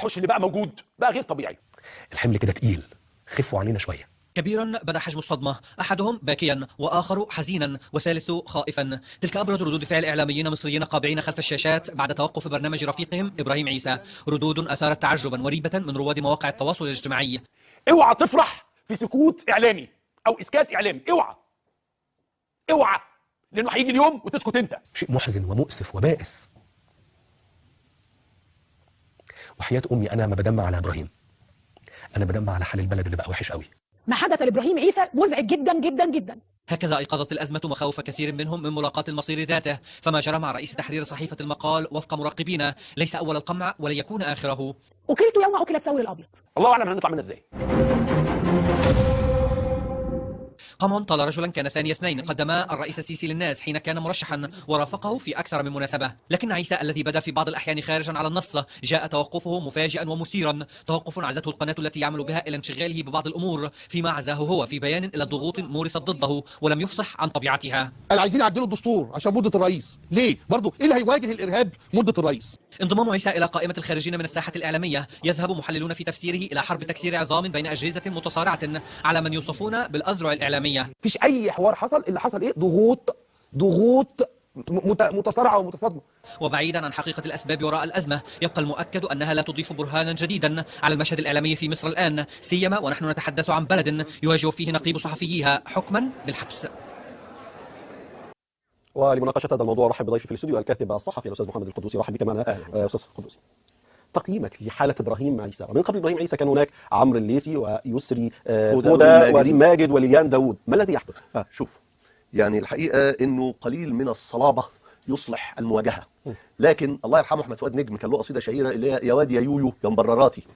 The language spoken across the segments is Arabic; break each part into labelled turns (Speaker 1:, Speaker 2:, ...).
Speaker 1: التوحش اللي بقى موجود بقى غير طبيعي. الحمل كده تقيل، خفوا علينا شويه.
Speaker 2: كبيرا بدا حجم الصدمة، أحدهم باكيا وآخر حزينا والثالث خائفا. تلك أبرز ردود فعل إعلاميين مصريين قابعين خلف الشاشات بعد توقف برنامج رفيقهم إبراهيم عيسى، ردود أثارت تعجبا وريبة من رواد مواقع التواصل الاجتماعي.
Speaker 1: اوعى تفرح في سكوت إعلامي أو إسكات إعلامي، اوعى اوعى، لأنه هيجي اليوم وتسكت أنت. شيء محزن ومؤسف وبائس. وحياة أمي أنا ما بدمع على إبراهيم، أنا بدمع على حال البلد اللي بقى وحش قوي.
Speaker 3: ما حدث لإبراهيم عيسى مزعج جدا جدا جدا.
Speaker 2: هكذا أيقظت الأزمة مخاوف كثير منهم من ملاقاة المصير ذاته، فما جرى مع رئيس تحرير صحيفة المقال وفق مراقبين ليس أول القمع ولن يكون آخره.
Speaker 3: أكلت يوم أكل الثور الأبيض.
Speaker 1: الله أعلم هنطلع منها إزاي.
Speaker 2: قمع طال رجلا كان ثاني اثنين قدم الرئيس السيسي للناس حين كان مرشحا ورافقه في أكثر من مناسبة، لكن عيسى الذي بدا في بعض الأحيان خارجا على النص جاء توقفه مفاجئا ومثيرا، توقف عزته القناة التي يعمل بها إلى انشغاله ببعض الأمور فيما عزاه هو في بيان إلى ضغوط مورست ضده ولم يفصح عن طبيعتها.
Speaker 4: عايزين يعدلوا الدستور عشان مدة الرئيس، ليه؟ برضه إيه اللي هيواجه الإرهاب مدة الرئيس؟
Speaker 2: انضمام عيسى إلى قائمة الخارجين من الساحة الإعلامية يذهب محللون في تفسيره إلى حرب تكسير عظام بين أجهزة متصارعة على من يوصفون بالأذرع الإعلامية.
Speaker 1: مفيش أي حوار حصل، اللي حصل إيه؟ ضغوط متصارعة ومتصادمة.
Speaker 2: وبعيدا عن حقيقة الأسباب وراء الأزمة، يبقى المؤكد أنها لا تضيف برهانا جديدا على المشهد الإعلامي في مصر الآن، سيما ونحن نتحدث عن بلد يواجه فيه نقيب صحفييها حكما بالحبس.
Speaker 5: ولمناقشة هذا الموضوع رحب بضيفي في الاستوديو الكاتب الصحفي الأستاذ محمد القدوسي. رحب بك معنا أستاذ القدوسي. تقييمك لحالة إبراهيم عيسى، ومن قبل إبراهيم عيسى كان هناك عمرو الليثي ويسري فودة وريم ماجد وليليان داوود، ما الذي يحدث؟
Speaker 6: شوف، يعني الحقيقة إنه قليل من الصلابة يصلح المواجهة، لكن الله يرحمه أحمد فؤاد نجم كان له قصيدة شهيرة اللي هي يا واد يا يويو يا مبرراتي.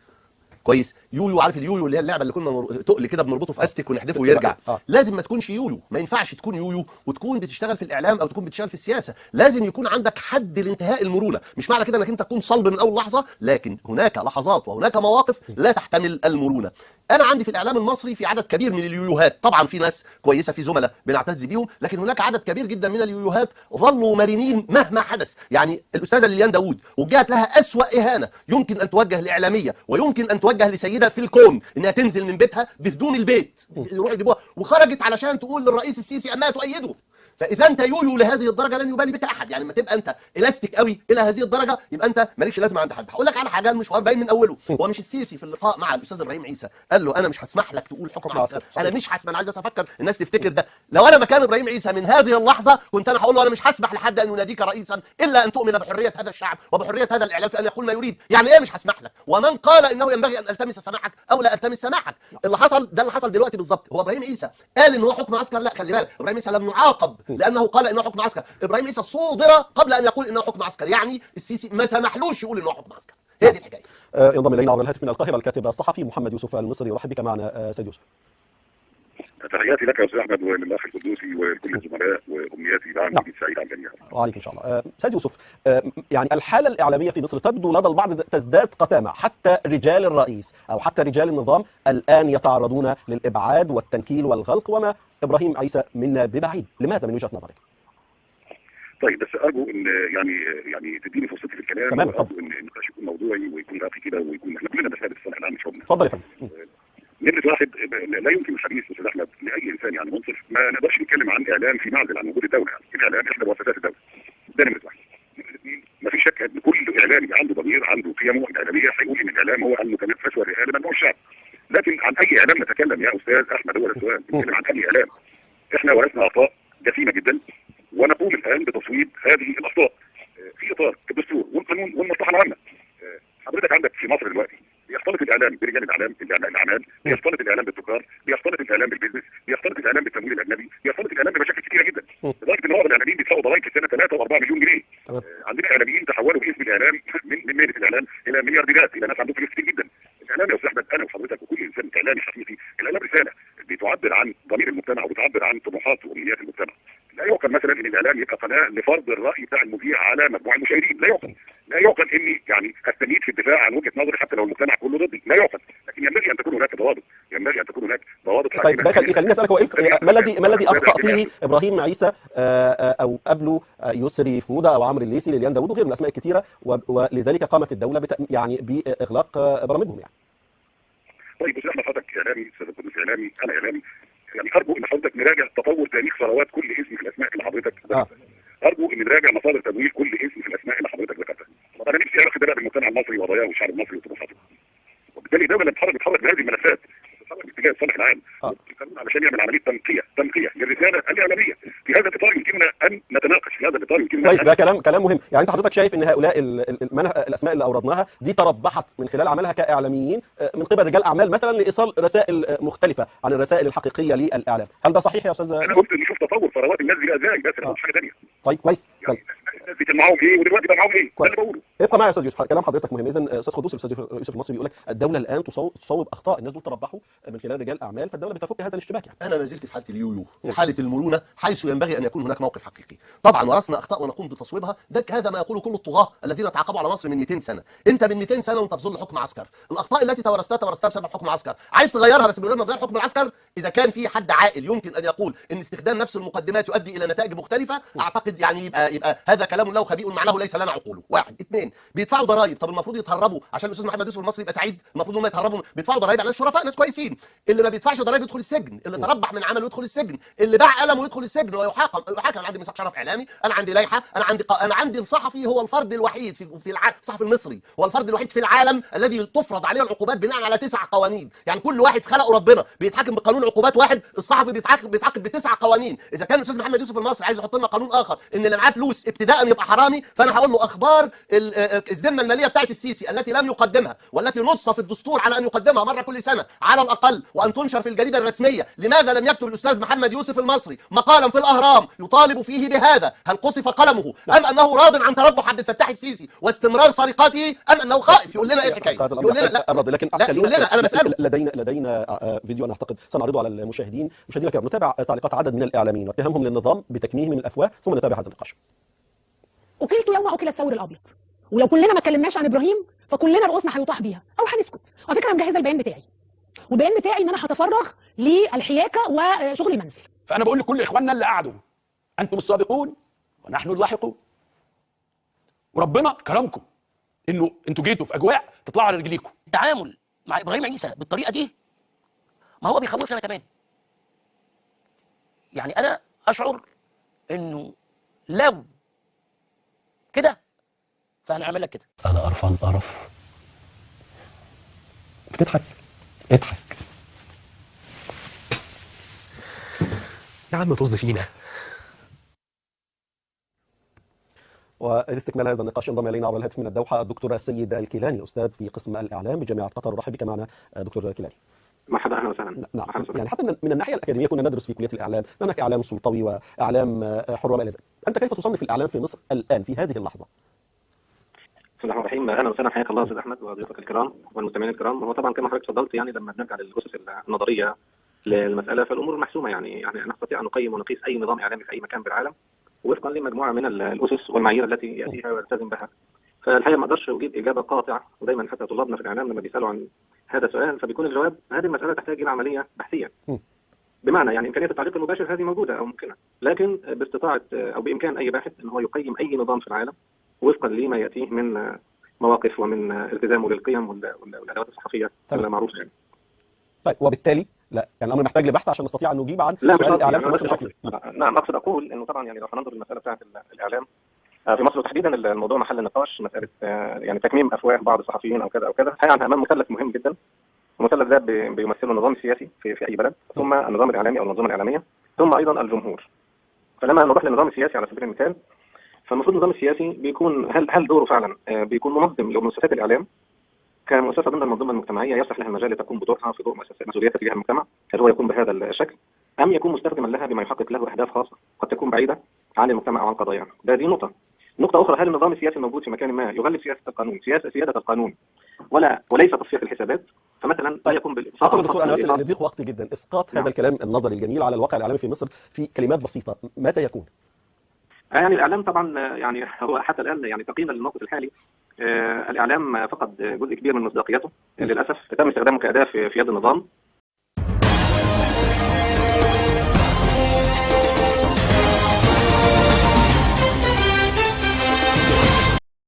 Speaker 6: كويس، يويو، عارف اليويو اللي هي اللعبه اللي كنا تقل كده بنربطه في استك ونحدفه ويرجع. لازم ما تكونش يويو، ما ينفعش تكون يويو وتكون بتشتغل في الاعلام او تكون بتشتغل في السياسه، لازم يكون عندك حد لانتهاء المرونه، مش معنى كده انك انت تكون صلب من اول لحظه، لكن هناك لحظات وهناك مواقف لا تحتمل المرونه. انا عندي في الاعلام المصري في عدد كبير من اليويوهات، طبعا في ناس كويسه، في زملاء بنعتز بيهم، لكن هناك عدد كبير جدا من اليويوهات ظلوا مرنين مهما حدث. يعني الاستاذه ليليان داوود وجهت لها اسوأ اهانه يمكن ان توجه لاعلاميه ويمكن ان توجه لسيده في الكون، انها تنزل من بيتها بهدوم البيت يروحوا يجيبوها، وخرجت علشان تقول للرئيس السيسي انها تؤيده. فاذا انت يويو لهذه الدرجه لن يبالي بك احد، يعني لما تبقى انت الاستيك قوي الى هذه الدرجه يبقى انت مالكش لازمه عند حد. هقول لك على حاجه، المشوار باين من اوله. هو مش السيسي في اللقاء مع الاستاذ ابراهيم عيسى قال له انا مش هسمح لك تقول حكم عسكري، انا مش هسمح، انا عايز بس افكر الناس تفتكر ده. لو انا مكان ابراهيم عيسى من هذه اللحظه كنت انا هقول له انا مش هسمح لحد ان يناديك رئيسا الا ان تؤمن بحريه هذا الشعب وبحريه هذا الاعلام في ان يقول ما يريد. يعني ايه مش هسمح لك؟ ومن قال انه ينبغي ان التمس سماحك او لا التمس سماحك؟ اللي حصل ده اللي حصل دلوقتي بالظبط. هو ابراهيم عيسى قال ان هو حكم عسكر؟ لا، خلي بالك، ابراهيم عيسى لم يعاقب لانه قال انه حكم عسكر. ابراهيم عيسى صودر قبل ان يقول انه حكم عسكر، يعني السيسي ما سمحلوش يقول انه حكم عسكر. هي دي الحكايه.
Speaker 5: ينضم الينا عبر الهاتف من القاهره الكاتب الصحفي محمد يوسف المصري. يرحب بك معنا سيد يوسف.
Speaker 7: تحياتي لك يا استاذ احمد وللاخ القدوسي وكل الزملاء، وامنياتي بعام جديد سعيد على الجميع.
Speaker 5: وعليك ان شاء الله. سيد يوسف، يعني الحاله الاعلاميه في مصر تبدو لدى البعض تزداد قتامه، حتى رجال الرئيس او حتى رجال النظام الان يتعرضون للابعاد والتنكيل والغلق، وما ابراهيم عيسى منا ببعيد. لماذا من وجهه نظرك؟
Speaker 7: طيب، بس ارجو ان يعني تديني فرصتي في الكلام،
Speaker 5: تمام.
Speaker 7: وارجو ان النقاش يكون موضوعي ويكون راقي كده، ويكون احنا كلنا بنشهد الصالح العام مش هم.
Speaker 5: اتفضل يا فندم.
Speaker 7: نمرة واحد، لا يمكن الحديث استاذ احمد لاي انسان يعني منصف ما نقدرش نتكلم عن اعلام في معزل عن وجود الدوله، يعني الاعلام احدى مؤسسات الدوله. ده نمرة واحد. ما فيش شك ان كل اعلامي عنده ضمير، عنده قيمه اعلاميه، هيقول ان الاعلام هو المتنفس والرئه لمجموع الشعب. لكن عن اي اعلام نتكلم يا استاذ احمد؟ هو السؤال، نتكلم عن اي اعلام؟ احنا ورثنا اخطاء جسيمه جدا ونقوم الان بتصويب هذه الاخطاء في اطار الدستور والقانون والمصلحه العامه. حضرتك عندك في مصر دلوقتي بيختلط الاعلام برجال الاعلام، بيختلط الاعلام بالتجار، بيختلط الاعلام بالبيزنس، بيختلط الاعلام بالتمويل الاجنبي، بيختلط الاعلام بمشاكل كثيره جدا، لدرجه ان بعض الاعلاميين بيدفعوا ضرائب في السنه 3 و4 مليون جنيه. عندنا اعلاميين تحولوا باسم الاعلام من مهنه الاعلام الى مليارديرات، الى ناس عندهم فلوس كتير جدا. الاعلام يا استاذ احمد، انا وحضرتك وكل انسان اعلامي حقيقي، الاعلام رساله بتعبر عن ضمير المجتمع وبتعبر عن طموحات وامنيات المجتمع. لا يعقل مثلا ان الاعلام يبقى قناه لفرض الراي بتاع المذيع على مجموعه المشاهدين، لا يعقل. لا يعقل اني يعني استميت في الدفاع عن وجهه نظري حتى لو المجتمع كله ضدي، لا يعقل. لكن ينبغي ان تكون هناك ضوابط، ينبغي ان تكون هناك ضوابط
Speaker 5: طيب
Speaker 7: حاكمه.
Speaker 5: ده خليني اسالك هو ما الذي اخطا فيه ابراهيم عيسى او قبله يسري فوده او عمرو الليثي ليليان داوود وغير من الاسماء الكثيره، ولذلك قامت الدوله يعني باغلاق برامجهم يعني.
Speaker 7: طيب بس احنا حضرتك اعلامي، استاذ القدس اعلامي، انا اعلامي، يعني ارجو ان حضرتك نراجع تطور تاريخ ثروات كل اسم في الاسماء اللي حضرتك ذكرتها. ارجو ان نراجع مصادر تمويل كل اسم في الاسماء اللي حضرتك ذكرتها. طب انا نفسي اعرف ده بقى بالمجتمع المصري وضياعه والشعب المصري وطموحاته. وبالتالي الدوله اللي بتتحرك بهذه الملفات بتتحرك باتجاه الصالح العام علشان يعمل عمليه تنقيه للرساله الاعلاميه. في هذا الاطار يمكننا ان نتناقش، في هذا الاطار يمكننا
Speaker 5: كويس، ده كلام مهم. يعني انت حضرتك شايف ان هؤلاء الاسماء اللي اوردناها دي تربحت من خلال عملها كاعلاميين من قبل رجال اعمال مثلا لايصال رسائل مختلفه عن الرسائل الحقيقيه للاعلام، هل ده صحيح يا استاذ؟
Speaker 7: انا قلت نشوف تطور ثروات الناس دي ازاي، بس ما حاجه ثانيه.
Speaker 5: طيب كويس.
Speaker 7: يعني الناس دي كان معاهم ايه ودلوقتي بقى معاهم ايه؟ ده اللي بقوله.
Speaker 5: ابقى معايا يا استاذ يوسف، كلام حضرتك مهم. اذا استاذ قدوس الاستاذ يوسف المصري بيقول لك الدوله الان تصوب اخطاء الناس دول تربحوا من خلال رجال اعمال، فالدوله بتفك هذا الاشتباك يعني.
Speaker 6: انا ما زلت في حاله اليويو، في حاله المرونه، حيث ينبغي ان يكون هناك موقف حقيقي. طبعا ورثنا اخطاء ونقوم بتصويبها، هذا ما يقوله كل الطغاه الذين تعاقبوا على مصر من 200 سنه. انت من 200 سنه وانت في ظل حكم عسكر، الاخطاء التي تورثتها بسبب حكم عسكر، عايز تغيرها بس من غير ما تغير حكم العسكر. اذا كان في حد عاقل يمكن ان يقول ان استخدام نفس المقدمات يؤدي الى نتائج مختلفه، اعتقد يعني يبقى هذا كلام له خبيء معناه ليس لنا عقوله. واحد، اثنين، بيدفعوا ضرائب. طب المفروض يتهربوا عشان الاستاذ محمد يوسف المصري يبقى سعيد؟ المفروض هم يتهربوا، بيدفعوا ضرائب على ناس شرفاء، ناس كويسين. اللي ما بيدفعش ضرائب يدخل السجن، اللي تربح من عمله يدخل السجن، اللي باع قلمه يدخل السجن ويحاكم. انا عندي ميثاق شرف اعلامي، انا عندي لائحه، انا عندي الصحفي هو الفرد الوحيد في الصحفي المصري هو الفرد الوحيد في العالم الذي تفرض عليه العقوبات بناء على 9 قوانين. يعني كل واحد خلقه ربنا بيتحاكم بقانون عقوبات واحد، الصحفي بيتعاقب ب9 قوانين. اذا كان الاستاذ محمد يوسف المصري عايز يحط لنا قانون اخر ان اللي معاه فلوس ابتداء يبقى حرامي، فانا هقول له اخبار الذمه الماليه بتاعت السيسي التي لم يقدمها والتي نص في الدستور على ان يقدمها مره كل سنه على الاقل وان تنشر في الجريده الرسميه. لماذا لم يكتب الاستاذ محمد يوسف المصري مقالا في الاهرام يطالب فيه بهذا؟ هل قصف قلمه ام انه راض عن تربح عبد الفتاح السيسي واستمرار سرقاته ام انه خائف؟ يقول لنا ايه الحكايه؟ يقول لنا لا
Speaker 5: الرد. لكن
Speaker 6: يقول لنا، انا بساله.
Speaker 5: لدينا فيديو انا اعتقد سنعرضه على المشاهدين. مشاهدينا الكرام، نتابع تعليقات عدد من الاعلاميين واتهامهم للنظام بتكميهم من الافواه، ثم نتابع هذا النقاش.
Speaker 3: اكلت يوم اكل الثور الابيض، ولو كلنا ما اتكلمناش عن ابراهيم فكلنا رؤوسنا هيطاح بيها او هنسكت. على فكره انا مجهزه البيان بتاعي، والبيان بتاعي ان انا هتفرغ للحياكه وشغل منزل.
Speaker 1: فانا بقول لكل اخواننا اللي قعدوا، انتم السابقون ونحن اللاحقون، وربنا كرمكم انه انتوا جيتوا في اجواء تطلعوا على رجليكم.
Speaker 8: التعامل مع ابراهيم عيسى بالطريقه دي ما هو بيخوفنا انا كمان. يعني انا اشعر انه لو كده فهنعمل لك كده.
Speaker 1: انا قرفان قرف. بتضحك؟ اضحك يا عم، طز فينا.
Speaker 5: واستكمال هذا النقاش انضم الينا عبر الهاتف من الدوحه الدكتور السيد الكيلاني، استاذ في قسم الاعلام بجامعه قطر. ارحب بك معنا دكتور كيلاني.
Speaker 9: مرحبا، اهلا وسهلا.
Speaker 5: نعم، يعني حتى من الناحيه الاكاديميه كنا ندرس في كليه الاعلام هناك اعلام سلطوي واعلام حر وما الى ذلك. انت كيف تصنف الاعلام في مصر الان في هذه اللحظه؟
Speaker 9: بسم الله الرحمن الرحيم. اهلا وسهلا، حياك الله استاذ احمد وضيوفك الكرام والمستمعين الكرام. هو طبعا كما حضرتك تفضلت، يعني لما بنرجع للاسس النظريه للمساله فالامور محسومه. يعني نستطيع ان نقيم ونقيس اي نظام اعلامي في اي مكان بالعالم وفقا لمجموعه من الاسس والمعايير التي ياتيها ويلتزم بها. فالحقيقه ما اقدرش اجيب اجابه قاطعه، ودايما حتى طلابنا في الاعلام لما بيسالوا عن هذا السؤال فبيكون الجواب هذه المساله تحتاج الى عمليه بحثيه. بمعنى يعني امكانيه التعليق المباشر هذه موجوده او ممكنه، لكن باستطاعه او بامكان اي باحث ان هو يقيم اي نظام في العالم وفقا لما ياتيه من مواقف ومن التزامه للقيم والادوات الصحفيه المعروفه يعني.
Speaker 5: طيب وبالتالي لا يعني الامر محتاج لبحث عشان نستطيع ان نجيب عن سؤال الاعلام في مصر بشكل.
Speaker 9: نعم، اقصد اقول انه طبعا يعني لو هننظر المساله بتاعه الاعلام في مصر تحديدا الموضوع محل النقاش مساله يعني تكميم افواه بعض الصحفيين او كذا او كذا. يعني امام مثلث مهم جدا. المثلث ده بيمثله النظام السياسي في اي بلد، ثم النظام الاعلامي او المنظومه الاعلاميه، ثم ايضا الجمهور. فلما نروح للنظام السياسي على سبيل المثال، فالمفروض النظام السياسي بيكون هل دوره فعلا بيكون منظم لمؤسسات الاعلام كمؤسسه ضمن المنظومه المجتمعيه يصلح لها المجال لتقوم بدورها في ضوء مسؤولياتها تجاه المجتمع، هل هو يكون بهذا الشكل ام يكون مستخدما لها بما يحقق له اهداف خاصه قد تكون بعيده عن المجتمع او عن قضاياه؟ دي نقطه. نقطه اخرى، هل النظام السياسي الموجود في مكان ما يغلب سياسه القانون، سياده القانون وليس تصفيه الحسابات؟ فمثلا لا يكون
Speaker 5: عفوا دكتور، انا بس لضيق وقتي جدا اسقاط هذا الكلام النظري الجميل على الواقع الاعلامي في مصر في كلمات بسيطه، متى يكون؟
Speaker 9: يعني الاعلام طبعا يعني هو حتى الان يعني تقييما للموقف الحالي الاعلام فقد جزء كبير من مصداقيته للاسف. تم استخدامه كاداه في يد النظام